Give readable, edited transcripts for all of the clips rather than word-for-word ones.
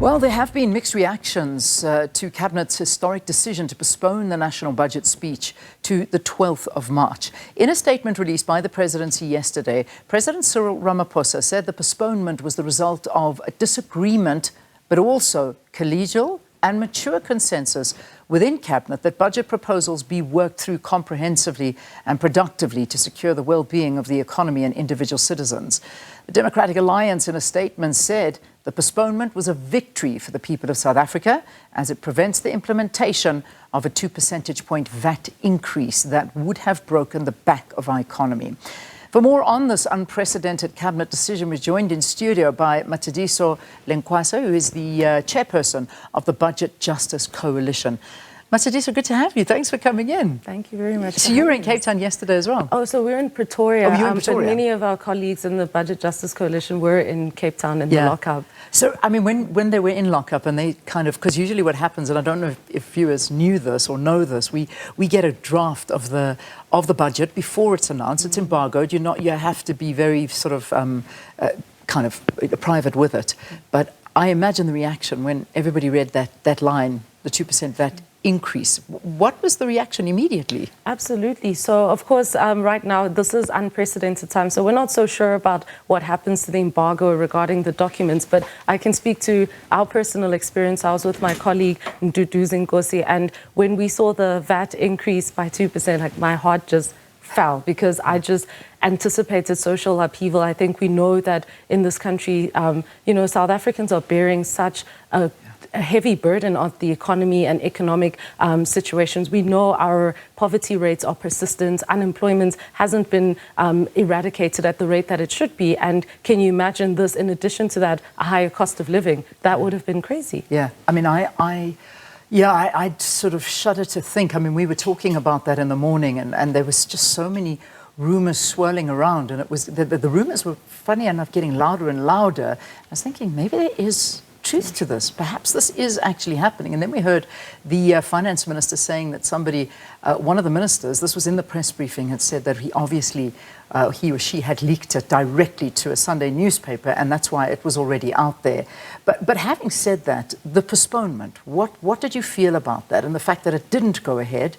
Well, there have been mixed reactions to Cabinet's historic decision to postpone the national budget speech to the 12th of March. In a statement released by the Presidency yesterday, President Cyril Ramaphosa said the postponement was the result of a disagreement, but also collegial and mature consensus within Cabinet that budget proposals be worked through comprehensively and productively to secure the well-being of the economy and individual citizens. The Democratic Alliance, in a statement, said the postponement was a victory for the people of South Africa as it prevents the implementation of a 2 percentage point VAT increase that would have broken the back of our economy. For more on this unprecedented Cabinet decision, we're joined in studio by Matshidiso Lencoasa, who is the Chairperson of the Budget Justice Coalition. Matshidiso, good to have you. Thanks for coming in. Thank you very much. So you were in Cape Town yesterday as well? Oh, so we're in Pretoria. Oh, you're in Pretoria. But many of our colleagues in the Budget Justice Coalition were in Cape Town in the lockup. So, I mean, when they were in lockup and they kind of, because usually what happens, and I don't know if viewers knew this or know this, we get a draft of the budget before it's announced. It's embargoed. You have to be very sort of kind of private with it. But I imagine the reaction when everybody read that line, the 2% VAT increase. What was the reaction immediately? Absolutely. So, of course, right now, this is unprecedented time. So we're not so sure about what happens to the embargo regarding the documents. But I can speak to our personal experience. I was with my colleague, Matshidiso Lencoasa, and when we saw the VAT increase by 2%, like my heart just fell because I just anticipated social upheaval. I think we know that in this country, South Africans are bearing such a heavy burden of the economy and economic situations. We know our poverty rates are persistent. Unemployment hasn't been eradicated at the rate that it should be. And can you imagine this, in addition to that, a higher cost of living? That would have been crazy. Yeah, I mean, I sort of shudder to think. I mean, we were talking about that in the morning, and there was just so many rumors swirling around, and it was the rumors were, funny enough, getting louder and louder. I was thinking maybe there is truth to this. Perhaps this is actually happening. And then we heard the finance minister saying that somebody, one of the ministers, this was in the press briefing, had said that he or she had leaked it directly to a Sunday newspaper, and that's why it was already out there. But having said that, the postponement, what did you feel about that, and the fact that it didn't go ahead?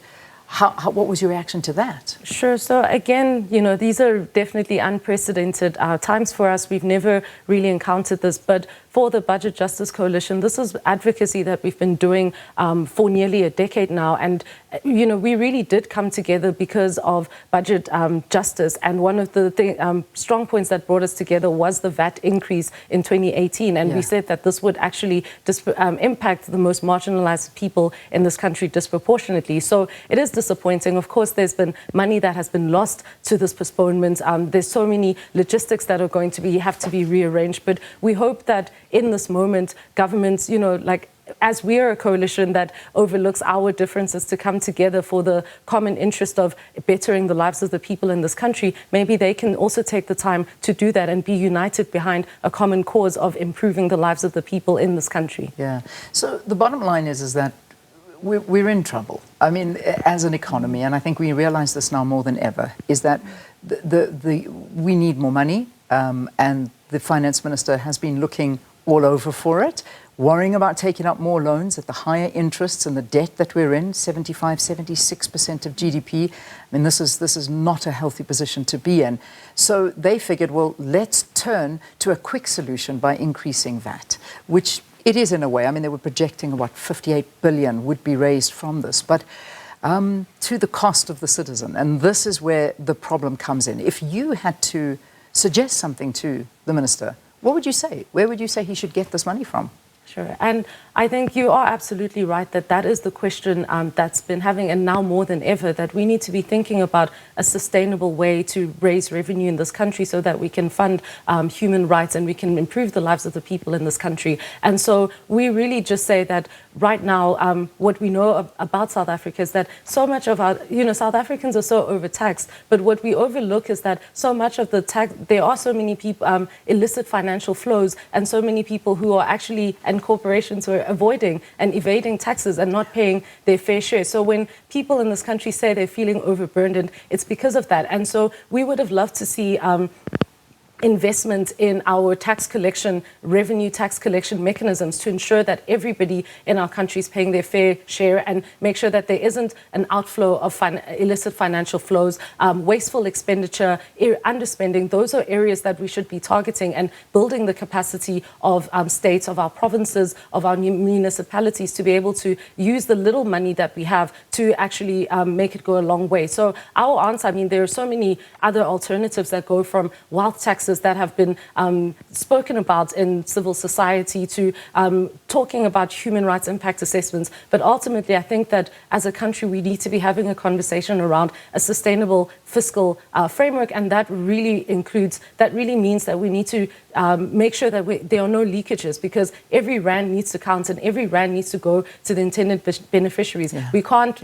What was your reaction to that? Sure. So again, these are definitely unprecedented times for us. We've never really encountered this. But for the Budget Justice Coalition, this is advocacy that we've been doing for nearly a decade now. And, we really did come together because of budget justice. And one of the strong points that brought us together was the VAT increase in 2018. And we said that this would actually impact the most marginalized people in this country disproportionately. So it is disappointing. Of course, there's been money that has been lost to this postponement. There's so many logistics that are going to have to be rearranged. But we hope that in this moment, governments, as we are a coalition that overlooks our differences to come together for the common interest of bettering the lives of the people in this country, maybe they can also take the time to do that and be united behind a common cause of improving the lives of the people in this country. Yeah. So the bottom line is that we're in trouble. I mean, as an economy, and I think we realize this now more than ever, is that we need more money, and the finance minister has been looking all over for it, worrying about taking up more loans at the higher interests and the debt that we're in, 75, 76% of GDP. I mean, this is not a healthy position to be in. So they figured, well, let's turn to a quick solution by increasing VAT, which it is in a way. I mean, they were projecting what 58 billion would be raised from this, but to the cost of the citizen. And this is where the problem comes in. If you had to suggest something to the minister, what would you say? Where would you say he should get this money from? Sure. And I think you are absolutely right that is the question that's been having, and now more than ever, that we need to be thinking about a sustainable way to raise revenue in this country so that we can fund human rights and we can improve the lives of the people in this country. And so we really just say that right now, what we know about South Africa is that so much of our, South Africans are so overtaxed, but what we overlook is that so much of the tax, there are so many people, illicit financial flows, and so many people who are actually, and corporations who are avoiding and evading taxes and not paying their fair share. So when people in this country say they're feeling overburdened, it's because of that. And so we would have loved to see investment in our tax collection, revenue tax collection mechanisms to ensure that everybody in our country is paying their fair share and make sure that there isn't an outflow of illicit financial flows, wasteful expenditure, underspending. Those are areas that we should be targeting and building the capacity of states, of our provinces, of our municipalities to be able to use the little money that we have to actually make it go a long way. So our answer, I mean, there are so many other alternatives that go from wealth taxes that have been spoken about in civil society to talking about human rights impact assessments. But ultimately, I think that as a country, we need to be having a conversation around a sustainable fiscal framework. And that really means that we need to make sure that there are no leakages, because every rand needs to count and every rand needs to go to the intended beneficiaries. Yeah. We can't,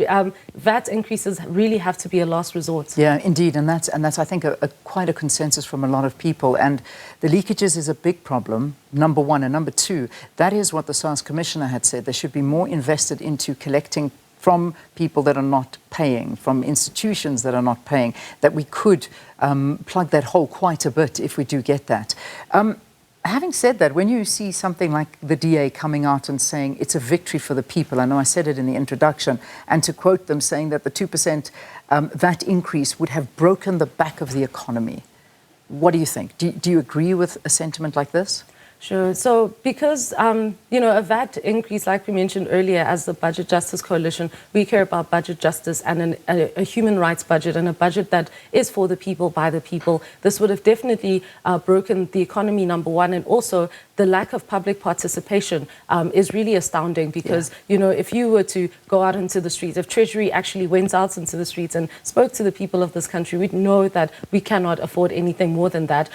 VAT increases really have to be a last resort. Yeah, indeed. And that's I think, quite a consensus from a lot of people. And the leakages is a big problem, number one. And number two, that is what the SARS Commissioner had said. There should be more invested into collecting from people that are not paying, from institutions that are not paying, that we could plug that hole quite a bit if we do get that. Having said that, when you see something like the DA coming out and saying it's a victory for the people, I know I said it in the introduction, and to quote them saying that the 2% VAT increase would have broken the back of the economy. What do you think? Do you agree with a sentiment like this? Sure. So because, a VAT increase, like we mentioned earlier, as the Budget Justice Coalition, we care about budget justice and a human rights budget and a budget that is for the people, by the people. This would have definitely broken the economy, number one, and also the lack of public participation is really astounding because, if you were to go out into the streets, if Treasury actually went out into the streets and spoke to the people of this country, we'd know that we cannot afford anything more than that.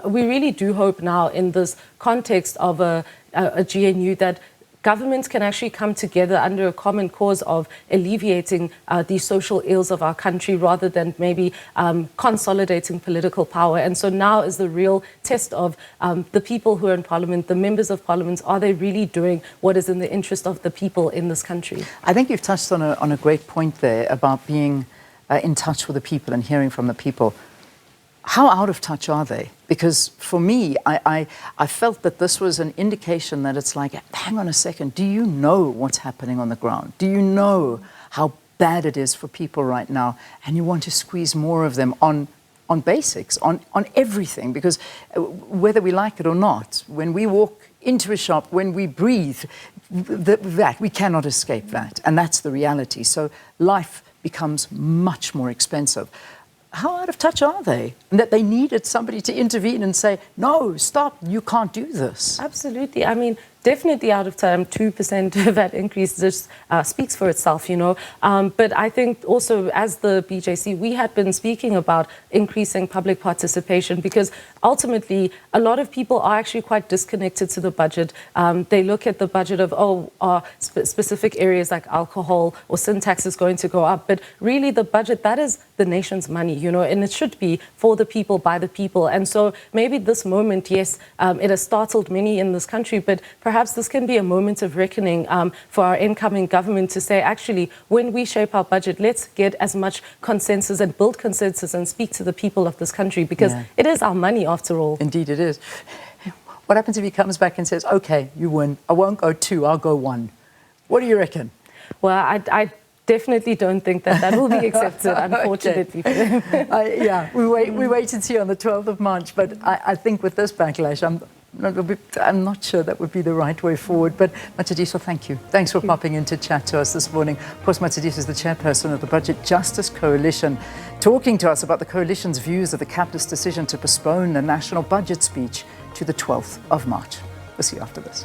We really do hope now in this context of a GNU that governments can actually come together under a common cause of alleviating these social ills of our country rather than maybe consolidating political power. And so now is the real test of the people who are in Parliament, the members of Parliament. Are they really doing what is in the interest of the people in this country? I think you've touched on a great point there about being in touch with the people and hearing from the people. How out of touch are they? Because for me, I felt that this was an indication that it's like, hang on a second, do you know what's happening on the ground? Do you know how bad it is for people right now? And you want to squeeze more of them on basics, on everything, because whether we like it or not, when we walk into a shop, when we breathe, that we cannot escape that. And that's the reality. So life becomes much more expensive. How out of touch are they? And that they needed somebody to intervene and say, no, stop, you can't do this. Absolutely. I mean, definitely out of time, 2% of that increase just speaks for itself, But I think also as the BJC, we had been speaking about increasing public participation because ultimately a lot of people are actually quite disconnected to the budget. They look at the budget of, specific areas like alcohol or sin tax is going to go up. But really the budget, that is the nation's money, and it should be for the people, by the people. And so maybe this moment, yes, it has startled many in this country, but perhaps this can be a moment of reckoning for our incoming government to say, actually, when we shape our budget, let's get as much consensus and build consensus and speak to the people of this country because it is our money after all. Indeed it is. What happens if he comes back and says, okay, you win, I won't go 2, I'll go 1? What do you reckon? Well, I definitely don't think that will be accepted, unfortunately. We wait and see on the 12th of March, but I think with this backlash, I'm not sure that would be the right way forward. But Matshidiso, thank you. Thanks for popping in to chat to us this morning. Of course, Matshidiso is the chairperson of the Budget Justice Coalition, talking to us about the coalition's views of the Cabinet's decision to postpone the national budget speech to the 12th of March. We'll see you after this.